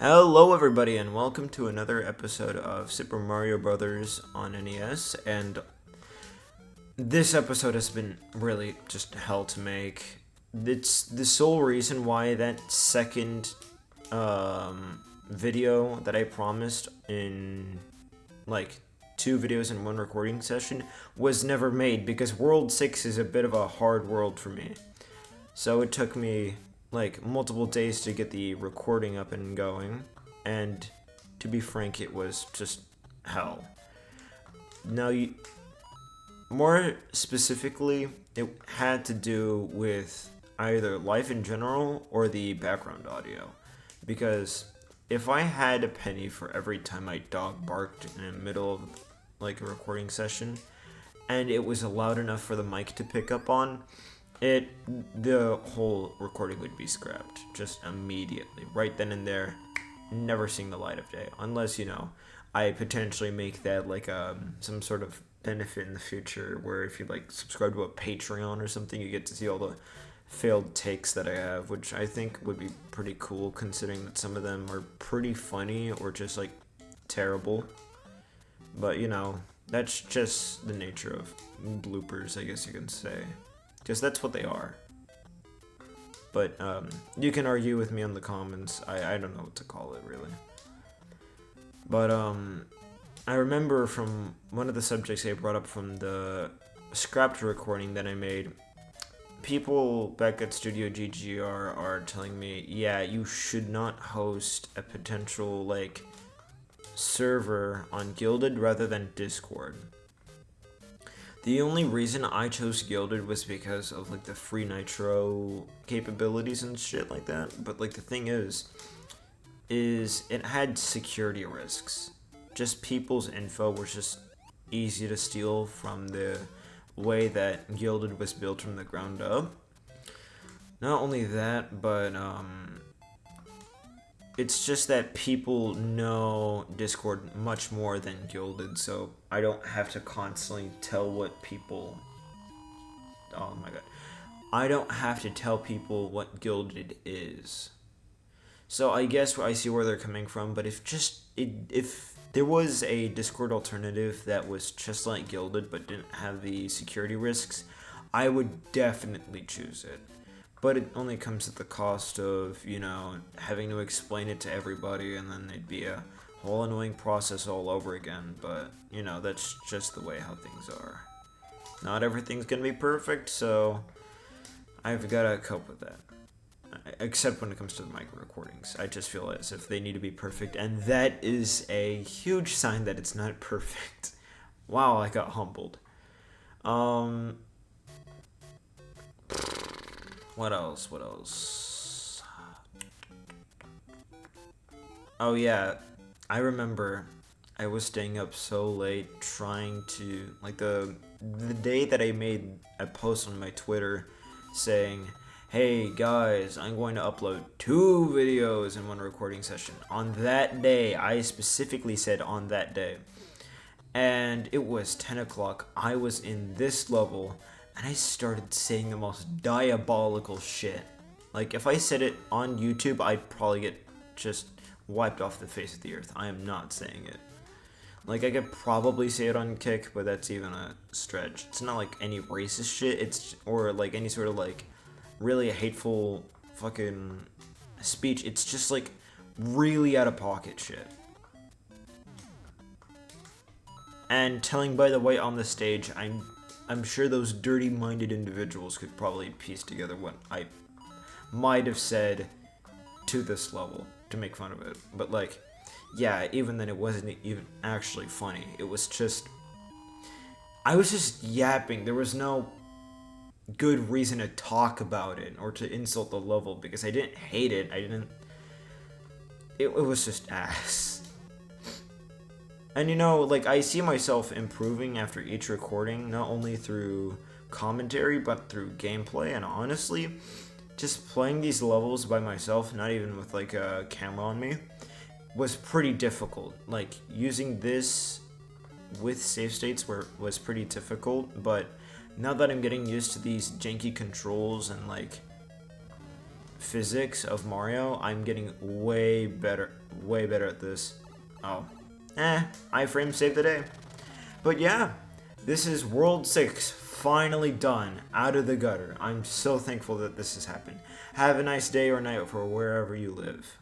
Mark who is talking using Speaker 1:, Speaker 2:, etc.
Speaker 1: Hello, everybody, and welcome to another episode of Super Mario Brothers on NES. And this episode has been really just hell to make. It's the sole reason why that second video that I promised in like 2 videos in one recording session was never made, because World 6 is a bit of a hard world for me. So it took me like multiple days to get the recording up and going, and to be frank, it was just hell. Now, more specifically, it had to do with either life in general or the background audio, because if I had a penny for every time my dog barked in the middle of like a recording session and it was loud enough for the mic to pick up on, the whole recording would be scrapped just immediately, right then and there, never seeing the light of day, unless I potentially make that like some sort of benefit in the future, where if you like subscribe to a Patreon or something, you get to see all the failed takes that I have, which I think would be pretty cool, considering that some of them are pretty funny or just like terrible. But that's just the nature of bloopers, I guess you can say, because that's what they are. But you can argue with me in the comments. I don't know what to call it, really. But I remember from one of the subjects I brought up from the scrapped recording that I made, people back at Studio GGR are telling me, yeah, you should not host a potential like server on Guilded rather than Discord. The only reason I chose Guilded was because of like the free nitro capabilities and shit like that. But like the thing is it had security risks. Just people's info was just easy to steal from the way that Guilded was built from the ground up. Not only that, but it's just that people know Discord much more than Guilded, so I don't have to constantly tell what people... Oh my god. I don't have to tell people what Guilded is. So I guess I see where they're coming from, but if there was a Discord alternative that was just like Guilded but didn't have the security risks, I would definitely choose it. But it only comes at the cost of, having to explain it to everybody, and then it'd be a whole annoying process all over again. But, that's just the way how things are. Not everything's gonna be perfect, so I've gotta cope with that. Except when it comes to the micro recordings. I just feel as if they need to be perfect, and that is a huge sign that it's not perfect. Wow, I got humbled. What else? Oh yeah, I remember I was staying up so late trying to, like, the day that I made a post on my Twitter saying, hey guys, I'm going to upload 2 videos in one recording session. On that day, I specifically said on that day. And it was 10 o'clock, I was in this level, and I started saying the most diabolical shit. Like, if I said it on YouTube, I'd probably get just wiped off the face of the earth. I am not saying it. Like, I could probably say it on Kick, but that's even a stretch. It's not like any racist shit, or like any sort of like really hateful fucking speech. It's just like really out of pocket shit. And telling by the way on the stage, I'm sure those dirty-minded individuals could probably piece together what I might have said to this level to make fun of it. But like, yeah, even then it wasn't even actually funny. It was just, I was just yapping. There was no good reason to talk about it or to insult the level, because I didn't hate it. It was just ass. And like, I see myself improving after each recording, not only through commentary, but through gameplay. And honestly, just playing these levels by myself, not even with like a camera on me, was pretty difficult. Like, using this with save states was pretty difficult, but now that I'm getting used to these janky controls and like physics of Mario, I'm getting way better way better at this. Oh. iframe saved the day. But yeah, this is World 6 finally done, out of the gutter. I'm so thankful that this has happened. Have a nice day or night for wherever you live.